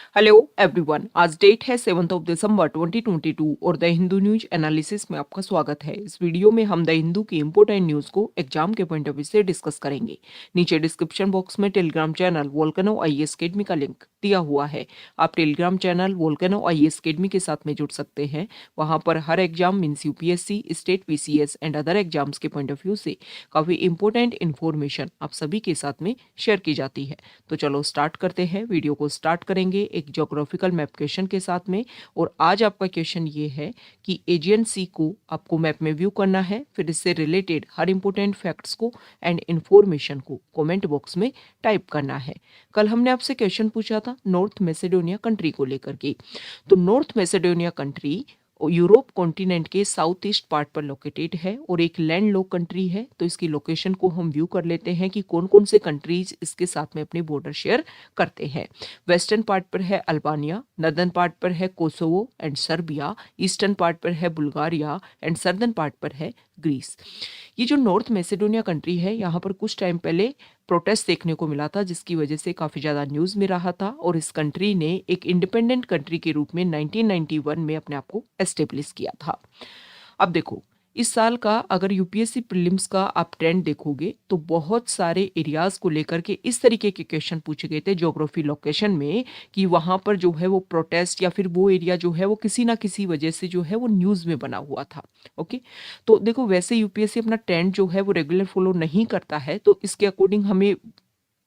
Hello everyone, आज date है 7 दिसंबर 2022 और द हिंदू न्यूज एनालिसिस में आपका स्वागत है। इस वीडियो में हम द हिंदू की इंपोर्टेंट न्यूज को एग्जाम के पॉइंट ऑफ व्यू से डिस्कस करेंगे। नीचे डिस्क्रिप्शन बॉक्स में Telegram channel Volcano IAS academy का लिंक दिया हुआ है। आप Telegram channel Volcano IAS academy के साथ में जुड़ सकते हैं। वहां पर हर exam means UPSC, state PCS and other exams के पॉइंट ऑफ व्यू से काफी इंपोर्टेंट इन्फॉर्मेशन आप सभी के साथ में शेयर की जाती है। तो चलो स्टार्ट करते हैं। वीडियो को स्टार्ट करेंगे एक ज्योग्राफिकल मैप क्वेश्चन के साथ में। और आज आपका क्वेश्चन ये है कि एजियन सी को आपको मैप में व्यू करना है, फिर इससे रिलेटेड हर इंपॉर्टेंट फैक्ट्स को एंड इंफॉर्मेशन को कमेंट बॉक्स में टाइप करना है। कल हमने आपसे क्वेश्चन पूछा था नॉर्थ मैसेडोनिया कंट्री को लेकर के। तो North Macedonia country Europe continent के साउथ ईस्ट पार्ट पर लोकेटेड है और एक लैंड लॉक कंट्री है। तो इसकी लोकेशन को हम व्यू कर लेते हैं कि कौन कौन से कंट्रीज इसके साथ में अपनी बॉर्डर शेयर करते हैं। वेस्टर्न पार्ट पर है अल्बानिया, नॉर्दर्न पार्ट पर है Kosovo and Serbia, eastern part पर है बुल्गारिया एंड सर्दर्न पार्ट पर है ग्रीस। ये जो नॉर्थ मैसेडोनिया कंट्री है, यहाँ पर कुछ टाइम पहले प्रोटेस्ट देखने को मिला था, जिसकी वजह से काफ़ी ज़्यादा न्यूज़ में रहा था और इस कंट्री ने एक इंडिपेंडेंट कंट्री के रूप में 1991 में अपने आप को एस्टेब्लिश किया था। अब देखो, इस साल का अगर यूपीएससी प्रीलिम्स का आप ट्रेंड देखोगे तो बहुत सारे एरियाज को लेकर के इस तरीके के क्वेश्चन पूछे गए थे ज्योग्राफी लोकेशन में कि वहां पर जो है वो प्रोटेस्ट या फिर वो एरिया जो है वो किसी ना किसी वजह से जो है वो न्यूज़ में बना हुआ था। ओके, तो देखो वैसे यूपीएससी अपना ट्रेंड जो है वो रेगुलर फॉलो नहीं करता है, तो इसके अकॉर्डिंग हमें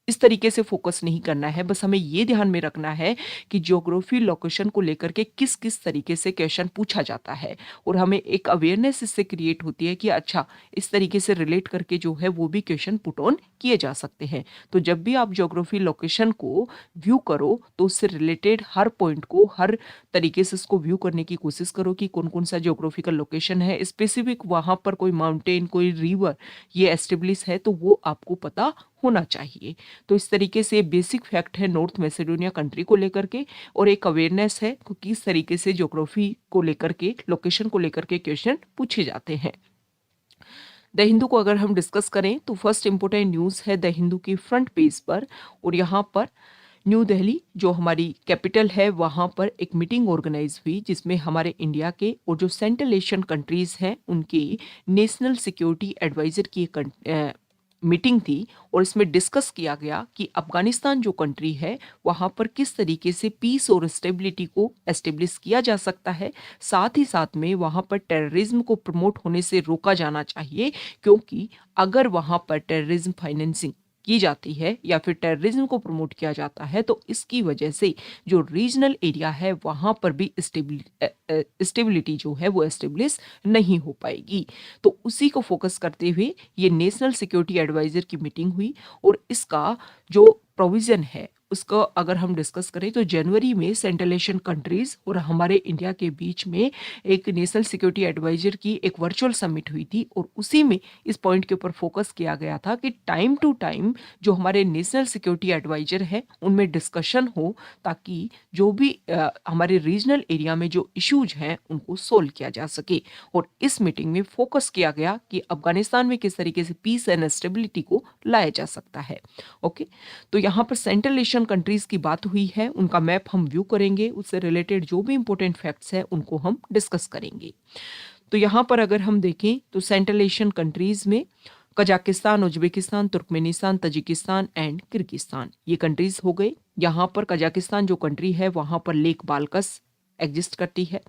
इस तरीके से फोकस नहीं करना है। बस हमें ये ध्यान में रखना है कि ज्योग्राफी लोकेशन को लेकर के किस किस तरीके से क्वेश्चन पूछा जाता है और हमें एक अवेयरनेस इससे क्रिएट होती है कि अच्छा, इस तरीके से रिलेट करके जो है वो भी क्वेश्चन पुट ऑन किए जा सकते हैं। तो जब भी आप ज्योग्राफी लोकेशन को व्यू करो तो उससे रिलेटेड हर पॉइंट को हर तरीके से उसको व्यू करने की कोशिश करो कि कौन कौन सा ज्योग्राफिकल लोकेशन है स्पेसिफिक, वहां पर कोई माउंटेन, कोई रिवर ये एस्टेब्लिश है तो वो आपको पता होना चाहिए। तो इस तरीके से बेसिक फैक्ट है नॉर्थ मैसेडोनिया कंट्री को लेकर के और एक अवेयरनेस है कि किस तरीके से ज्योग्राफी को लेकर के, लोकेशन को लेकर के क्वेश्चन पूछे जाते हैं। द हिंदू को अगर हम डिस्कस करें तो फर्स्ट इंपोर्टेंट न्यूज़ है द हिंदू की फ्रंट पेज पर, और यहाँ पर न्यू दिल्ली जो हमारी कैपिटल है वहाँ पर एक मीटिंग ऑर्गेनाइज हुई जिसमें हमारे इंडिया के और जो सेंट्रल एशियन कंट्रीज़ हैं उनके नेशनल सिक्योरिटी एडवाइज़र की एक मीटिंग थी। और इसमें डिस्कस किया गया कि अफगानिस्तान जो कंट्री है वहाँ पर किस तरीके से पीस और स्टेबिलिटी को एस्टेब्लिश किया जा सकता है, साथ ही साथ में वहाँ पर टेररिज्म को प्रमोट होने से रोका जाना चाहिए, क्योंकि अगर वहाँ पर टेररिज्म फाइनेंसिंग की जाती है या फिर टेररिज्म को प्रमोट किया जाता है तो इसकी वजह से जो रीजनल एरिया है वहाँ पर भी स्टेबिलिटी जो है वो एस्टेब्लिश नहीं हो पाएगी। तो उसी को फोकस करते हुए ये नेशनल सिक्योरिटी एडवाइजर की मीटिंग हुई और इसका जो प्रोविजन है उसका अगर हम डिस्कस करें तो जनवरी में सेंट्रल एशियन कंट्रीज और हमारे इंडिया के बीच में एक नेशनल सिक्योरिटी एडवाइजर की एक वर्चुअल समिट हुई थी और उसी में इस पॉइंट के ऊपर फोकस किया गया था कि टाइम टू टाइम जो हमारे नेशनल सिक्योरिटी एडवाइजर है उनमें डिस्कशन हो, ताकि जो भी हमारे रीजनल एरिया में जो इश्यूज हैं उनको सोल्व किया जा सके। और इस मीटिंग में फोकस किया गया कि अफगानिस्तान में किस तरीके से पीस एंड स्टेबिलिटी को लाया जा सकता है। ओके, तो यहाँ पर सेंट्रल एशियन कंट्रीज की बात हुई है, उनका मैप हम व्यू करेंगे, उससे रिलेटेड जो भी इंपॉर्टेंट फैक्ट्स हैं उनको हम डिस्कस करेंगे। तो यहाँ पर अगर हम देखें तो सेंट्रल एशियन कंट्रीज में Kazakhstan, Uzbekistan, Turkmenistan, Tajikistan and Kyrgyzstan ये कंट्रीज हो गए। यहाँ पर कजाकिस्तान जो कंट्री है वहाँ पर लेक बाल्कस एग्जिस्ट करती है।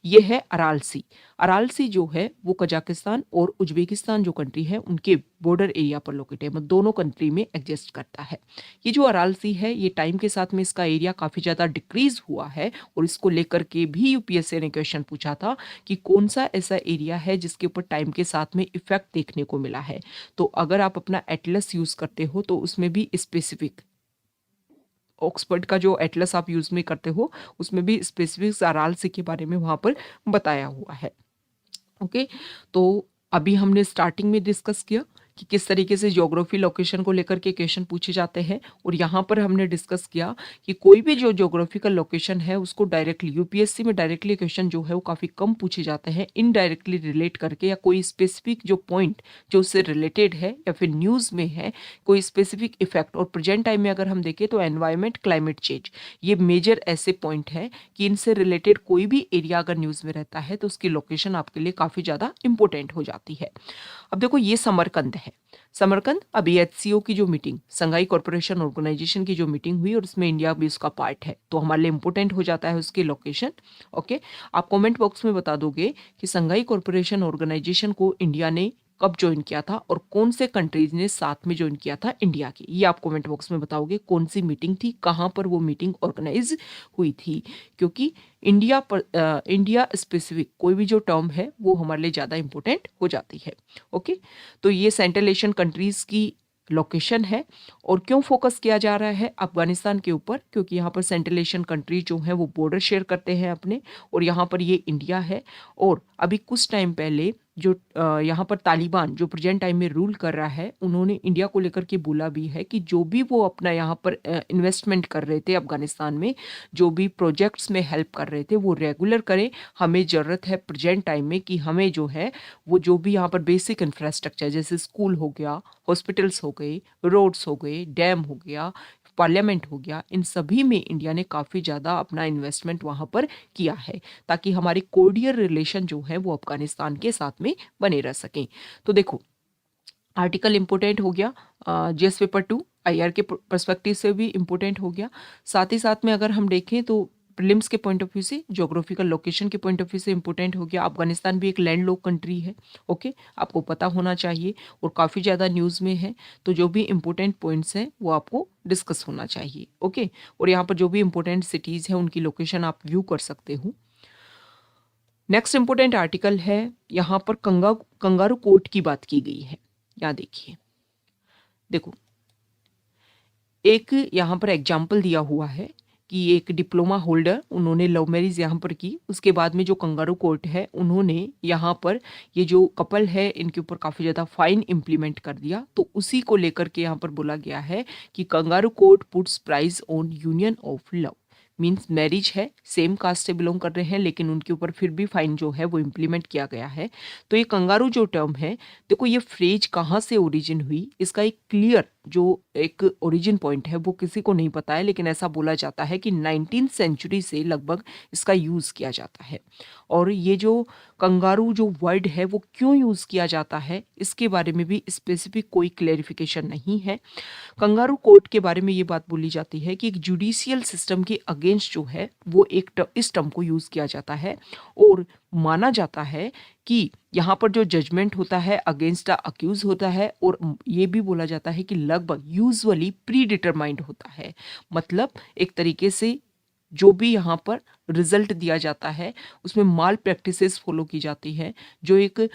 ये है अराल सी। अराल सी जो है वो कजाकिस्तान और उज्बेकिस्तान जो कंट्री है उनके बॉर्डर एरिया पर लोकेटेड है, मतलब दोनों कंट्री में एग्जिस्ट करता है। ये जो अराल सी है ये टाइम के साथ में इसका एरिया काफ़ी ज़्यादा डिक्रीज हुआ है और इसको लेकर के भी यूपीएससी ने क्वेश्चन पूछा था कि कौन सा ऐसा एरिया है जिसके ऊपर टाइम के साथ में इफेक्ट देखने को मिला है। तो अगर आप अपना एटलस यूज़ करते हो तो उसमें भी स्पेसिफिक ऑक्सफोर्ड का जो एटलस आप यूज में करते हो उसमें भी स्पेसिफिक अराल सी के बारे में वहां पर बताया हुआ है। ओके, तो अभी हमने स्टार्टिंग में डिस्कस किया कि किस तरीके से ज्योग्राफी लोकेशन को लेकर के क्वेश्चन पूछे जाते हैं। और यहाँ पर हमने डिस्कस किया कि कोई भी जो ज्योग्राफिकल लोकेशन है उसको डायरेक्टली यूपीएससी में डायरेक्टली क्वेश्चन जो है वो काफ़ी कम पूछे जाते हैं, इनडायरेक्टली रिलेट करके या कोई स्पेसिफिक जो पॉइंट जो उससे रिलेटेड है या फिर न्यूज़ में है कोई स्पेसिफिक इफेक्ट। और प्रेजेंट टाइम में अगर हम देखें तो एनवायरमेंट, क्लाइमेट चेंज, ये मेजर ऐसे पॉइंट है कि इनसे रिलेटेड कोई भी एरिया अगर न्यूज़ में रहता है तो उसकी लोकेशन आपके लिए काफ़ी ज़्यादा इंपॉर्टेंट हो जाती है। अब देखो ये समरकंद है। समरकंद अभी एचसीओ की जो मीटिंग, संघाई कॉर्पोरेशन ऑर्गेनाइजेशन की जो मीटिंग हुई और उसमें इंडिया भी उसका पार्ट है, तो हमारे लिए इंपॉर्टेंट हो जाता है उसकी लोकेशन। ओके, आप कमेंट बॉक्स में बता दोगे कि संघाई कॉर्पोरेशन ऑर्गेनाइजेशन को इंडिया ने कब ज्वाइन किया था और कौन से कंट्रीज ने साथ में ज्वाइन किया था इंडिया के। ये आप कमेंट बॉक्स में बताओगे कौन सी मीटिंग थी, कहाँ पर वो मीटिंग ऑर्गेनाइज हुई थी। क्योंकि इंडिया स्पेसिफिक कोई भी जो टर्म है वो हमारे लिए ज़्यादा इंपॉर्टेंट हो जाती है। ओके, तो ये सेंट्रल एशियन कंट्रीज की लोकेशन है। और क्यों फोकस किया जा रहा है अफगानिस्तान के ऊपर, क्योंकि यहाँ पर सेंट्रल एशियन कंट्रीज जो हैं वो बॉर्डर शेयर करते हैं अपने, और यहाँ पर ये इंडिया है। और अभी कुछ टाइम पहले जो यहाँ पर तालिबान जो प्रेजेंट टाइम में रूल कर रहा है, उन्होंने इंडिया को लेकर के बोला भी है कि जो भी वो अपना यहाँ पर इन्वेस्टमेंट कर रहे थे अफगानिस्तान में, जो भी प्रोजेक्ट्स में हेल्प कर रहे थे वो रेगुलर करें। हमें ज़रूरत है प्रेजेंट टाइम में कि हमें जो है वो जो भी यहाँ पर बेसिक इंफ्रास्ट्रक्चर जैसे स्कूल हो गया, हॉस्पिटल्स हो गए, रोड्स हो गए, डैम हो गया, पार्लियामेंट हो गया, इन सभी में इंडिया ने काफ़ी ज़्यादा अपना इन्वेस्टमेंट वहाँ पर किया है ताकि हमारे कोर्डियल रिलेशन जो है वो अफगानिस्तान के साथ में बने रह सकें। तो देखो आर्टिकल इम्पोर्टेंट हो गया, जीएस पेपर 2 आईआर के पर्सपेक्टिव से भी इम्पोर्टेंट हो गया। साथ ही साथ में अगर हम देखें तो प्रीलिम्स के पॉइंट ऑफ व्यू से, ज्योग्राफिकल लोकेशन के पॉइंट ऑफ व्यू से इंपॉर्टेंट हो गया। अफगानिस्तान भी एक लैंड लॉक कंट्री है। ओके, आपको पता होना चाहिए और काफ़ी ज़्यादा न्यूज़ में है, तो जो भी इंपॉर्टेंट पॉइंट्स हैं वो आपको डिस्कस होना चाहिए। ओके, और यहाँ पर जो भी इंपॉर्टेंट सिटीज़ हैं उनकी लोकेशन आप व्यू कर सकते हो। नेक्स्ट इंपॉर्टेंट आर्टिकल है, यहाँ पर कंगारू कोर्ट की बात की गई है। यहाँ देखिए, देखो एक यहाँ पर एग्जाम्पल दिया हुआ है कि एक डिप्लोमा होल्डर, उन्होंने लव मैरिज यहाँ पर की, उसके बाद में जो कंगारू कोर्ट है उन्होंने यहाँ पर ये जो कपल है इनके ऊपर काफ़ी ज़्यादा फाइन इम्प्लीमेंट कर दिया। तो उसी को लेकर के यहाँ पर बोला गया है कि kangaroo court puts price on union of love. Means marriage है, सेम कास्ट से बिलोंग कर रहे हैं, लेकिन उनके ऊपर फिर भी फाइन जो है वो इम्प्लीमेंट किया गया है। तो ये कंगारू जो टर्म है, देखो ये फ्रेज कहाँ से ओरिजिन हुई, इसका एक क्लियर जो एक ओरिजिन पॉइंट है वो किसी को नहीं पता है, लेकिन ऐसा बोला जाता है कि 19th सेंचुरी से लगभग इसका यूज़ किया जाता है। और ये जो कंगारू जो वर्ड है वो क्यों यूज़ किया जाता है इसके बारे में भी स्पेसिफिक कोई क्लेरिफिकेशन नहीं है। कंगारू कोर्ट के बारे में ये बात बोली जाती है कि एक जुडिशियल सिस्टम के अगेंस्ट जो है वो इस टर्म को यूज़ किया जाता है। और माना जाता है कि यहाँ पर जो जजमेंट होता है अगेंस्ट द अक्यूज होता है, और ये भी बोला जाता है कि लगभग यूजुअली प्री डिटरमाइंड होता है। मतलब एक तरीके से जो भी यहाँ पर रिजल्ट दिया जाता है उसमें माल प्रैक्टिसेस फॉलो की जाती है, जो एक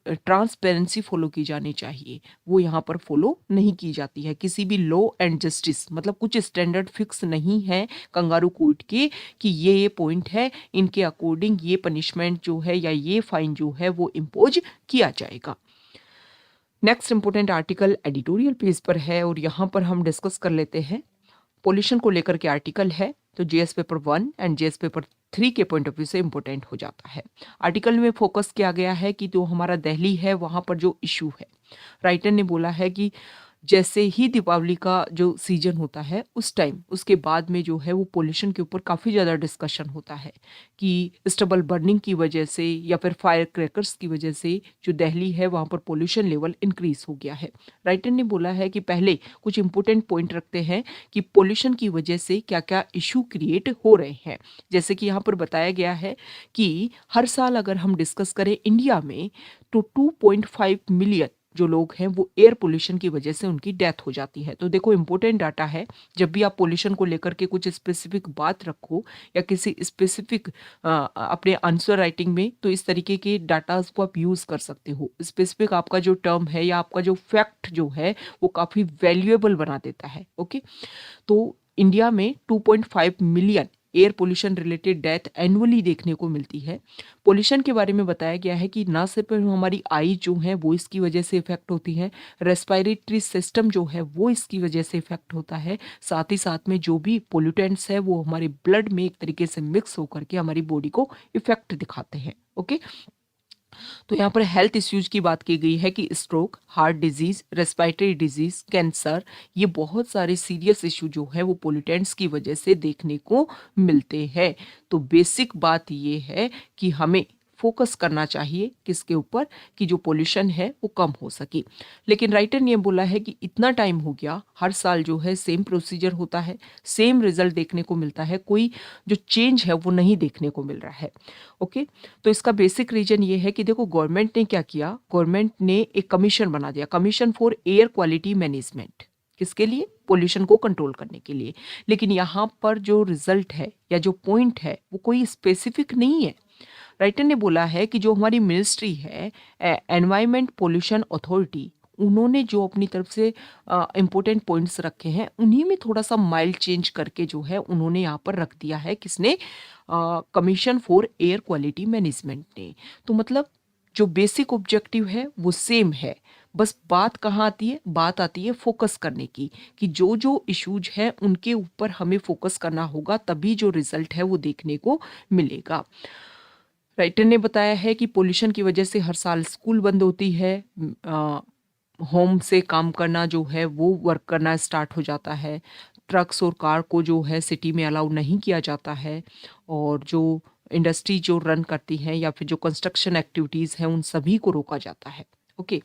ट्रांसपेरेंसी फॉलो की जानी चाहिए वो यहाँ पर फॉलो नहीं की जाती है। किसी भी लॉ एंड जस्टिस, मतलब कुछ स्टैंडर्ड फिक्स नहीं है कंगारू कोर्ट के कि ये पॉइंट है, इनके अकॉर्डिंग ये पनिशमेंट जो है या ये फाइन जो है वो इम्पोज किया जाएगा। Next important article editorial page पर है और यहाँ पर हम डिस्कस कर लेते हैं पॉल्यूशन को लेकर के आर्टिकल है। तो GS paper 1 and GS paper 3 के पॉइंट ऑफ व्यू से इंपॉर्टेंट हो जाता है। आर्टिकल में फोकस किया गया है कि जो हमारा दिल्ली है वहाँ पर जो इशू है, राइटर ने बोला है कि जैसे ही दीपावली का जो सीजन होता है उस टाइम उसके बाद में जो है वो पोल्यूशन के ऊपर काफ़ी ज़्यादा डिस्कशन होता है कि स्टबल बर्निंग की वजह से या फिर फायर क्रैकर्स की वजह से जो दिल्ली है वहाँ पर पोल्यूशन लेवल इंक्रीज हो गया है। राइटर ने बोला है कि पहले कुछ इंपॉर्टेंट पॉइंट रखते हैं कि पोल्यूशन की वजह से क्या क्या इशू क्रिएट हो रहे हैं। जैसे कि यहाँ पर बताया गया है कि हर साल अगर हम डिस्कस करें इंडिया में तो 2.5 मिलियन जो लोग हैं वो एयर पोल्यूशन की वजह से उनकी डेथ हो जाती है। तो देखो इंपॉर्टेंट डाटा है, जब भी आप पोल्यूशन को लेकर के कुछ स्पेसिफिक बात रखो या किसी स्पेसिफिक अपने आंसर राइटिंग में, तो इस तरीके के डाटाज को आप यूज़ कर सकते हो। स्पेसिफिक आपका जो टर्म है या आपका जो फैक्ट जो है वो काफ़ी वैल्यूएबल बना देता है। ओके, तो इंडिया में 2.5 million air pollution related death annually देखने को मिलती है। पोल्यूशन के बारे में बताया गया है कि ना सिर्फ हमारी आई जो है वो इसकी वजह से इफेक्ट होती है, रेस्पिरेटरी सिस्टम जो है वो इसकी वजह से इफेक्ट होता है, साथ ही साथ में जो भी पोल्यूटेंट्स है वो हमारे ब्लड में एक तरीके से मिक्स होकर के हमारी बॉडी को इफेक्ट दिखाते हैं। ओके, तो यहाँ पर हेल्थ इश्यूज की बात की गई है कि stroke, heart disease, respiratory disease, cancer, ये बहुत सारे सीरियस इशू जो है वो पोल्यूटेंट्स की वजह से देखने को मिलते हैं। तो बेसिक बात ये है कि हमें फोकस करना चाहिए किसके ऊपर, कि जो पोल्यूशन है वो कम हो सके। लेकिन राइटर ने बोला है कि इतना टाइम हो गया, हर साल जो है सेम प्रोसीजर होता है, सेम रिजल्ट देखने को मिलता है, कोई जो चेंज है वो नहीं देखने को मिल रहा है। ओके, तो इसका बेसिक रीजन ये है कि देखो गवर्नमेंट ने क्या किया, गवर्नमेंट ने एक कमीशन बना दिया, commission for air quality management. किसके लिए? पोल्यूशन को कंट्रोल करने के लिए। लेकिन यहाँ पर जो रिजल्ट है या जो पॉइंट है वो कोई स्पेसिफिक नहीं है। राइटर ने बोला है कि जो हमारी मिनिस्ट्री है, एनवायरमेंट पोल्यूशन अथॉरिटी, उन्होंने जो अपनी तरफ से इम्पोर्टेंट पॉइंट्स रखे हैं उन्हीं में थोड़ा सा माइल्ड चेंज करके जो है उन्होंने यहाँ पर रख दिया है। किसने? Commission for air quality management ने। तो मतलब जो बेसिक ऑब्जेक्टिव है वो सेम है, बस बात कहाँ आती है? बात आती है फोकस करने की, कि जो जो इश्यूज है उनके ऊपर हमें फोकस करना होगा, तभी जो रिजल्ट है वो देखने को मिलेगा। राइटर ने बताया है कि पोल्यूशन की वजह से हर साल स्कूल बंद होती है, होम से काम करना जो है वो वर्क करना स्टार्ट हो जाता है, ट्रक्स और कार को जो है सिटी में अलाउ नहीं किया जाता है, और जो इंडस्ट्री जो रन करती हैं या फिर जो कंस्ट्रक्शन एक्टिविटीज़ हैं उन सभी को रोका जाता है। ओके,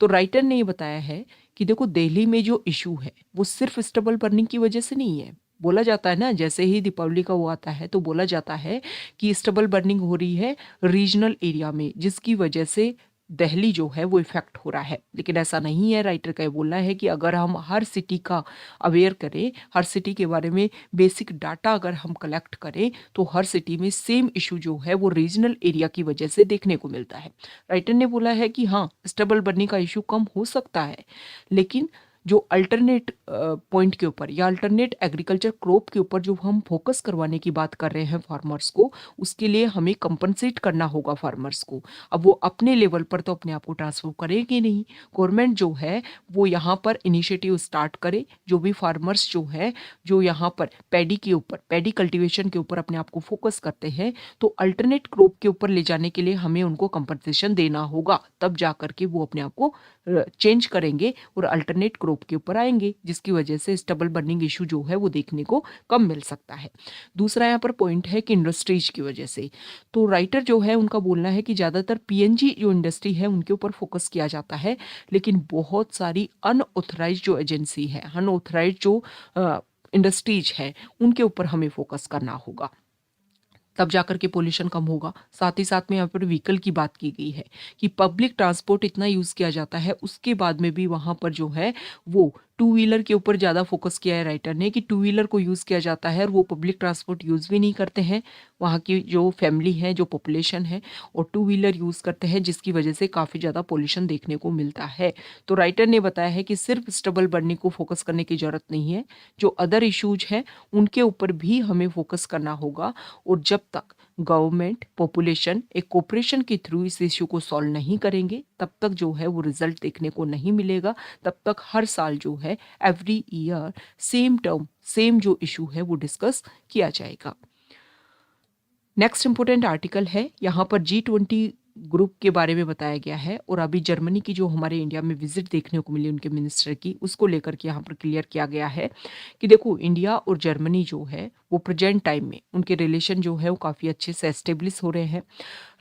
तो राइटर ने ये बताया है कि देखो दिल्ली में जो इशू है वो सिर्फ स्टबल बर्निंग की वजह से नहीं है। बोला जाता है ना, जैसे ही दीपावली का वो आता है तो बोला जाता है कि स्टबल बर्निंग हो रही है रीजनल एरिया में, जिसकी वजह से दिल्ली जो है वो इफेक्ट हो रहा है। लेकिन ऐसा नहीं है। राइटर का ये बोलना है कि अगर हम हर सिटी का अवेयर करें, हर सिटी के बारे में बेसिक डाटा अगर हम कलेक्ट करें, तो हर सिटी में सेम इशू जो है वो रीजनल एरिया की वजह से देखने को मिलता है। राइटर ने बोला है कि हाँ, स्टेबल बर्निंग का इशू कम हो सकता है, लेकिन जो अल्टरनेट पॉइंट के ऊपर या अल्टरनेट एग्रीकल्चर क्रॉप के ऊपर जो हम फोकस करवाने की बात कर रहे हैं फार्मर्स को, उसके लिए हमें कंपनसेट करना होगा फार्मर्स को। अब वो अपने लेवल पर तो अपने आप को ट्रांसफर करेंगे नहीं। गवर्नमेंट जो है वो यहाँ पर इनिशिएटिव स्टार्ट करे, जो भी फार्मर्स जो है जो यहाँ पर पैडी के ऊपर, पैडी कल्टिवेशन के ऊपर अपने आप को फोकस करते हैं, तो अल्टरनेट क्रॉप के ऊपर ले जाने के लिए हमें उनको कंपनसेशन देना होगा, तब जा करके वो अपने आप को चेंज करेंगे और अल्टरनेट क्रॉप के ऊपर आएंगे, जिसकी वजह से स्टबल बर्निंग इशू जो है वो देखने को कम मिल सकता है। दूसरा यहाँ पर पॉइंट है कि इंडस्ट्रीज की वजह से, तो राइटर जो है उनका बोलना है कि ज़्यादातर पीएनजी जो इंडस्ट्री है उनके ऊपर फोकस किया जाता है, लेकिन बहुत सारी अनऑथराइज जो एजेंसी है, अनऑथराइज जो इंडस्ट्रीज है, उनके ऊपर हमें फोकस करना होगा, तब जाकर के पोल्यूशन कम होगा। साथ ही साथ में यहाँ पर व्हीकल की बात की गई है कि पब्लिक ट्रांसपोर्ट इतना यूज़ किया जाता है, उसके बाद में भी वहाँ पर जो है वो टू व्हीलर के ऊपर ज़्यादा फोकस किया है राइटर ने, कि टू व्हीलर को यूज़ किया जाता है और वो पब्लिक ट्रांसपोर्ट यूज़ भी नहीं करते हैं। वहाँ की जो फैमिली है, जो पॉपुलेशन है, और टू व्हीलर यूज़ करते हैं, जिसकी वजह से काफ़ी ज़्यादा पोल्यूशन देखने को मिलता है। तो राइटर ने बताया है कि सिर्फ स्टबल बर्निंग को फोकस करने की ज़रूरत नहीं है, जो अदर इशूज हैं उनके ऊपर भी हमें फोकस करना होगा। और जब तक गवर्नमेंट, पॉपुलेशन एक कोऑपरेशन के थ्रू इस इशू को सॉल्व नहीं करेंगे, तब तक जो है वो रिजल्ट देखने को नहीं मिलेगा। तब तक हर साल जो है every year same term, same जो इशू है वो डिस्कस किया जाएगा। नेक्स्ट इंपोर्टेंट आर्टिकल है, यहाँ पर G20 ग्रुप के बारे में बताया गया है, और अभी जर्मनी की जो हमारे इंडिया में विजिट देखने को मिली उनके मिनिस्टर की, उसको लेकर के यहाँ पर क्लियर किया गया है कि देखो इंडिया और जर्मनी जो है वो प्रेजेंट टाइम में उनके रिलेशन जो है वो काफ़ी अच्छे से एस्टेब्लिश हो रहे हैं।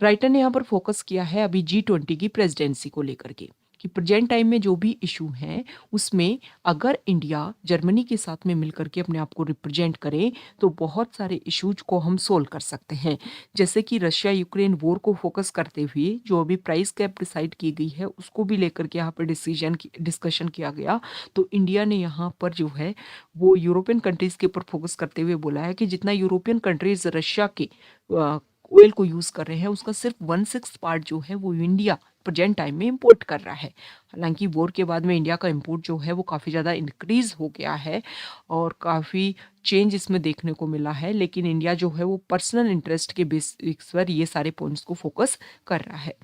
राइटर ने यहाँ पर फोकस किया है अभी G20 की प्रेसिडेंसी को लेकर के, कि प्रेजेंट टाइम में जो भी इशू हैं उसमें अगर इंडिया जर्मनी के साथ में मिलकर के अपने आप को रिप्रेजेंट करे तो बहुत सारे इश्यूज को हम सोल्व कर सकते हैं। जैसे कि रशिया यूक्रेन वॉर को फोकस करते हुए जो अभी प्राइस कैप डिसाइड की गई है उसको भी लेकर के यहाँ पर डिस्कशन किया गया। तो इंडिया ने यहाँ पर जो है वो यूरोपियन कंट्रीज के ऊपर फोकस करते हुए बोला है कि जितना यूरोपियन कंट्रीज रशिया के ऑयल को यूज़ कर रहे हैं उसका सिर्फ 1/6 पार्ट जो है वो इंडिया प्रेजेंट टाइम में इंपोर्ट कर रहा है। हालांकि वॉर के बाद में इंडिया का इंपोर्ट जो है वो काफ़ी ज़्यादा इंक्रीज हो गया है और काफ़ी चेंज इसमें देखने को मिला है, लेकिन इंडिया जो है वो पर्सनल इंटरेस्ट के बेसिस पर ये सारे पॉइंट्स को फोकस कर रहा है।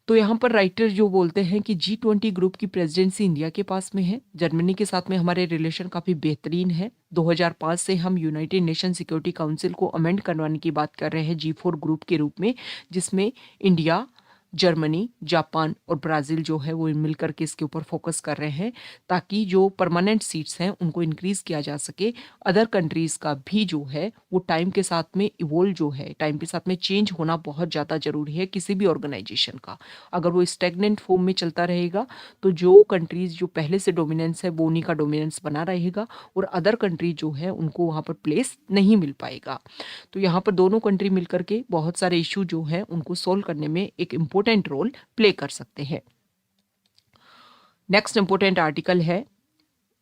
तो यहाँ पर राइटर जो बोलते हैं कि G20 ग्रुप की प्रेसिडेंसी इंडिया के पास में है। जर्मनी के साथ में हमारे रिलेशन काफ़ी बेहतरीन है। 2005 से हम यूनाइटेड नेशन सिक्योरिटी काउंसिल को अमेंड करवाने की बात कर रहे हैं G4 ग्रुप के रूप में, जिसमें इंडिया, जर्मनी, जापान और ब्राज़ील जो है वो मिल करके इसके ऊपर फोकस कर रहे हैं ताकि जो परमानेंट सीट्स हैं उनको इंक्रीज़ किया जा सके। अदर कंट्रीज़ का भी जो है वो टाइम के साथ में इवोल्व जो है, टाइम के साथ में चेंज होना बहुत ज़्यादा ज़रूरी है किसी भी ऑर्गेनाइजेशन का। अगर वो स्टैग्नेंट फॉर्म में चलता रहेगा तो जो कंट्रीज़ जो पहले से डोमिनेंस है वो उन्हीं का डोमिनेंस बना रहेगा और अदर कंट्रीज जो है उनको वहाँ पर प्लेस नहीं मिल पाएगा। तो यहाँ पर दोनों कंट्री मिलकर के बहुत सारे इशू जो हैं उनको सॉल्व करने में एक इम्पोर्टेंट रोल प्ले कर सकते हैं। नेक्स्ट इम्पोर्टेंट आर्टिकल है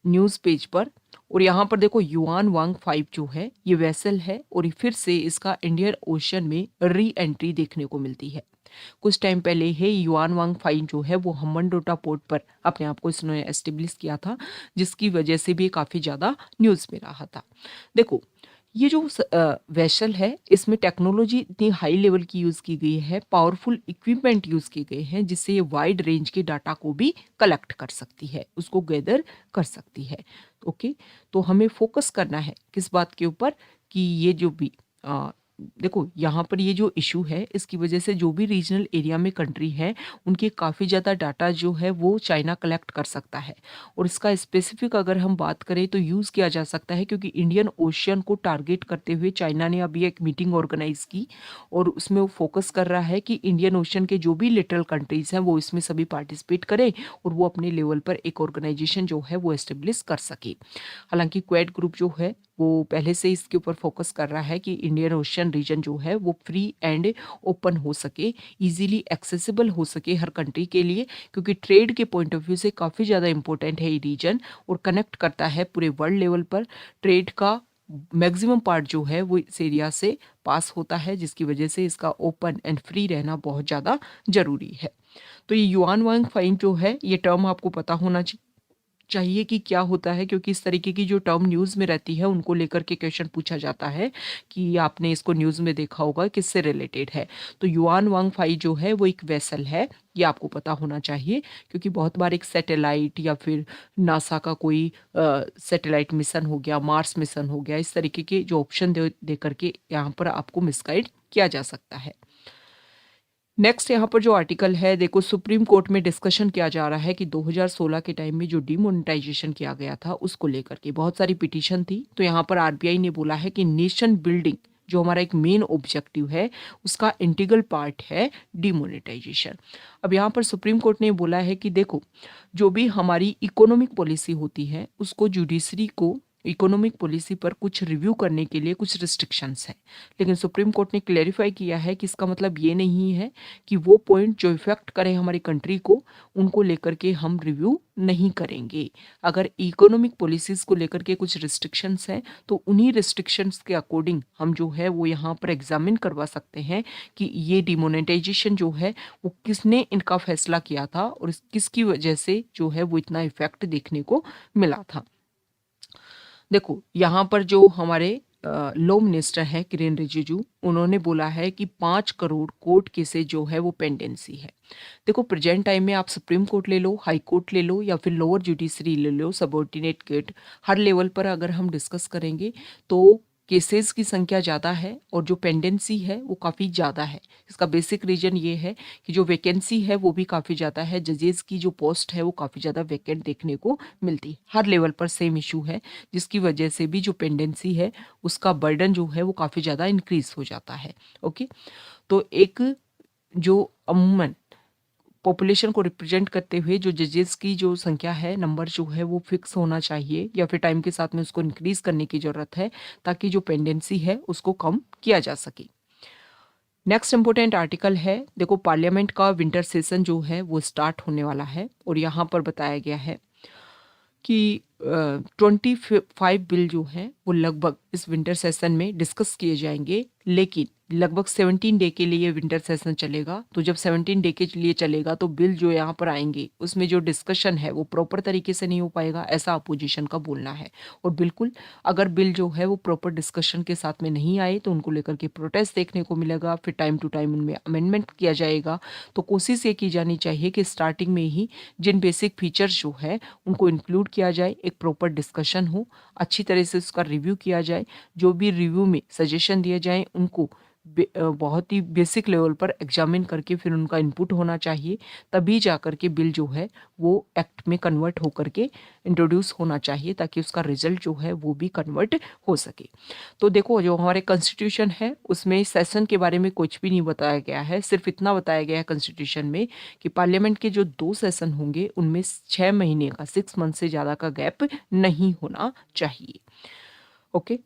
न्यूज़ पेज पर, और यहाँ पर देखो युआन वांग 5 जो है ये वेसल है और फिर से इसका इंडियन ओशन में री एंट्री देखने को मिलती है। कुछ टाइम पहले ही युआन वांग 5 जो है वो हम्बनटोटा पोर्ट पर अपने आप को इसने एस्टेब्लिश किया था, जिसकी वजह से भी काफ़ी ज़्यादा न्यूज़ में रहा था। देखो ये जो वेसल है इसमें टेक्नोलॉजी इतनी हाई लेवल की यूज़ की गई है, पावरफुल इक्विपमेंट यूज़ किए गए हैं जिससे ये वाइड रेंज के डाटा को भी कलेक्ट कर सकती है, उसको गैदर कर सकती है। ओके, तो हमें फोकस करना है किस बात के ऊपर कि ये जो भी देखो यहाँ पर ये जो इशू है इसकी वजह से जो भी रीजनल एरिया में कंट्री है उनके काफ़ी ज़्यादा डाटा जो है वो चाइना कलेक्ट कर सकता है, और इसका स्पेसिफिक अगर हम बात करें तो यूज़ किया जा सकता है क्योंकि इंडियन ओशियन को टारगेट करते हुए चाइना ने अभी एक मीटिंग ऑर्गेनाइज की और उसमें वो फोकस कर रहा है कि इंडियन ओशियन के जो भी लिटरल कंट्रीज हैं वो इसमें सभी पार्टिसिपेट करें और वो अपने लेवल पर एक ऑर्गेनाइजेशन जो है वो एस्टेब्लिश कर सके। हालांकि क्वेड ग्रुप जो है वो पहले से इसके ऊपर फोकस कर रहा है कि इंडियन ओशियन रीजन जो है वो फ्री एंड ओपन हो सके, इजीली एक्सेसिबल हो सके हर कंट्री के लिए, क्योंकि ट्रेड के पॉइंट ऑफ व्यू से काफ़ी ज़्यादा इंपॉर्टेंट है ये रीजन और कनेक्ट करता है पूरे वर्ल्ड लेवल पर। ट्रेड का मैक्सिमम पार्ट जो है वो इस एरिया से पास होता है, जिसकी वजह से इसका ओपन एंड फ्री रहना बहुत ज़्यादा ज़रूरी है। तो ये युआन वांग फाइन जो है ये टर्म आपको पता होना चाहिए कि क्या होता है, क्योंकि इस तरीके की जो टर्म न्यूज़ में रहती है उनको लेकर के क्वेश्चन पूछा जाता है कि आपने इसको न्यूज़ में देखा होगा किससे रिलेटेड है। तो युआन वांग फाई जो है वो एक वेसल है, ये आपको पता होना चाहिए क्योंकि बहुत बार एक सैटेलाइट या फिर नासा का कोई सैटेलाइट मिशन हो गया, मार्स मिशन हो गया, इस तरीके के जो ऑप्शन दे करके यहाँ पर आपको मिसगाइड किया जा सकता है। नेक्स्ट यहाँ पर जो आर्टिकल है देखो, सुप्रीम कोर्ट में डिस्कशन किया जा रहा है कि 2016 के टाइम में जो डिमोनेटाइजेशन किया गया था उसको लेकर के बहुत सारी पिटीशन थी। तो यहाँ पर आरबीआई ने बोला है कि नेशन बिल्डिंग जो हमारा एक मेन ऑब्जेक्टिव है उसका इंटीग्रल पार्ट है डिमोनेटाइजेशन। अब यहाँ पर सुप्रीम कोर्ट ने बोला है कि देखो जो भी हमारी इकोनॉमिक पॉलिसी होती है उसको जुडिशरी को इकोनॉमिक पॉलिसी पर कुछ रिव्यू करने के लिए कुछ रिस्ट्रिक्शंस हैं, लेकिन सुप्रीम कोर्ट ने क्लेरिफाई किया है कि इसका मतलब ये नहीं है कि वो पॉइंट जो इफेक्ट करें हमारी कंट्री को उनको लेकर के हम रिव्यू नहीं करेंगे। अगर इकोनॉमिक पॉलिसीज़ को लेकर के कुछ रिस्ट्रिक्शंस हैं तो उन्हीं रिस्ट्रिक्शंस के अकॉर्डिंग हम जो है वो यहाँ पर एग्जामिन करवा सकते हैं कि ये डिमोनेटाइजेशन जो है वो किसने इनका फैसला किया था और किसकी वजह से जो है वो इतना इफेक्ट देखने को मिला था। देखो यहाँ पर जो हमारे लॉ मिनिस्टर है किरेन रिजिजू, उन्होंने बोला है कि 5 करोड़ कोर्ट केसेस जो है वो पेंडेंसी है। देखो प्रेजेंट टाइम में आप सुप्रीम कोर्ट ले लो, हाई कोर्ट ले लो या फिर लोअर जुडिशरी ले लो, सबऑर्डिनेट कोर्ट, हर लेवल पर अगर हम डिस्कस करेंगे तो केसेस की संख्या ज़्यादा है और जो पेंडेंसी है वो काफ़ी ज़्यादा है। इसका बेसिक रीज़न ये है कि जो वैकेंसी है वो भी काफ़ी ज़्यादा है, जजेस की जो पोस्ट है वो काफ़ी ज़्यादा वैकेंट देखने को मिलती है। हर लेवल पर सेम इशू है, जिसकी वजह से भी जो पेंडेंसी है उसका बर्डन जो है वो काफ़ी ज़्यादा इंक्रीज हो जाता है। ओके, तो एक जो अमूमन पॉपुलेशन को रिप्रेजेंट करते हुए जो जजेस की जो संख्या है, नंबर जो है वो फिक्स होना चाहिए या फिर टाइम के साथ में उसको इंक्रीज करने की ज़रूरत है ताकि जो पेंडेंसी है उसको कम किया जा सके। नेक्स्ट इंपॉर्टेंट आर्टिकल है, देखो पार्लियामेंट का विंटर सेशन जो है वो स्टार्ट होने वाला है और यहाँ पर बताया गया है कि 25 बिल जो हैं वो लगभग इस विंटर सेशन में डिस्कस किए जाएंगे, लेकिन लगभग 17 डे के लिए विंटर सेशन चलेगा। तो जब 17 डे के लिए चलेगा तो बिल जो यहाँ पर आएंगे उसमें जो डिस्कशन है वो प्रॉपर तरीके से नहीं हो पाएगा, ऐसा अपोजिशन का बोलना है। और बिल्कुल अगर बिल जो है वो प्रॉपर डिस्कशन के साथ में नहीं आए तो उनको लेकर के प्रोटेस्ट देखने को मिलेगा, फिर टाइम टू टाइम उनमें अमेंडमेंट किया जाएगा। तो कोशिश ये की जानी चाहिए कि स्टार्टिंग में ही जिन बेसिक फीचर्स जो है उनको इंक्लूड किया जाए, एक प्रॉपर डिस्कशन हो, अच्छी तरह से उसका रिव्यू किया जाए, जो भी रिव्यू में सजेशन दिए जाएं उनको बहुत ही बेसिक लेवल पर एग्जामिन करके फिर उनका इनपुट होना चाहिए। तभी जा कर के बिल जो है वो एक्ट में कन्वर्ट होकर के इंट्रोड्यूस होना चाहिए, ताकि उसका रिजल्ट जो है वो भी कन्वर्ट हो सके। तो देखो, जो हमारे कॉन्स्टिट्यूशन है उसमें सेशन के बारे में कुछ भी नहीं बताया गया है। सिर्फ इतना बताया गया है कॉन्स्टिट्यूशन में कि पार्लियामेंट के जो 2 सेशन होंगे उनमें 6 महीने का, 6 मंथ से ज़्यादा का गैप नहीं होना चाहिए। ओके।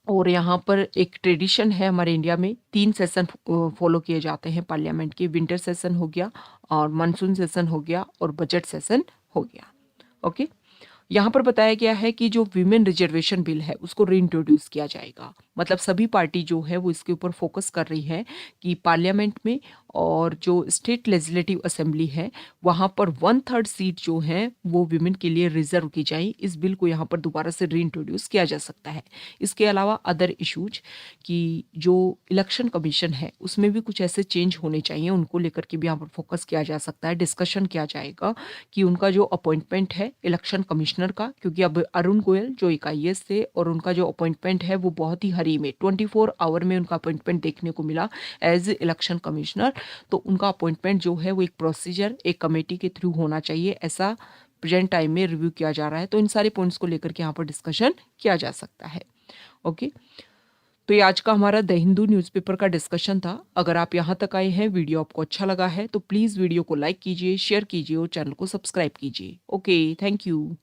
और यहाँ पर एक ट्रेडिशन है हमारे इंडिया में, 3 सेशन फॉलो किए जाते हैं पार्लियामेंट के। विंटर सेशन हो गया, और मानसून सेशन हो गया, और बजट सेशन हो गया। ओके। यहाँ पर बताया गया है कि जो विमेन रिजर्वेशन बिल है उसको रीइंट्रोड्यूस किया जाएगा। मतलब सभी पार्टी जो है वो इसके ऊपर फोकस कर रही है कि पार्लियामेंट में और जो स्टेट लेजिस्लेटिव असेंबली है वहाँ पर 1/3 सीट जो है वो विमेन के लिए रिजर्व की जाए। इस बिल को यहाँ पर दोबारा से रीइंट्रोड्यूस किया जा सकता है। इसके अलावा अदर इश्यूज कि जो इलेक्शन कमीशन है उसमें भी कुछ ऐसे चेंज होने चाहिए, उनको लेकर के भी यहाँ पर फोकस किया जा सकता है। डिस्कशन किया जाएगा कि उनका जो अपॉइंटमेंट है इलेक्शन कमिश्नर का, क्योंकि अब अरुण गोयल जो एक IAS थे और उनका जो अपॉइंटमेंट है वो बहुत ही हरी में 24 आवर में उनका अपॉइंटमेंट देखने को मिला एज इलेक्शन कमिश्नर। तो उनका अपॉइंटमेंट जो है वो एक प्रोसीजर, एक कमेटी के थ्रू होना चाहिए, ऐसा प्रेजेंट टाइम में रिव्यू किया जा रहा है। तो इन सारे पॉइंट्स को लेकर के यहाँ पर डिस्कशन किया जा सकता है। ओके। तो ये आज का हमारा द हिंदू न्यूज़पेपर का डिस्कशन था। अगर आप यहाँ तक आए हैं, वीडियो आपको अच्छा लगा है तो प्लीज़ वीडियो को लाइक कीजिए, शेयर कीजिए और चैनल को सब्सक्राइब कीजिए। Okay, thank you.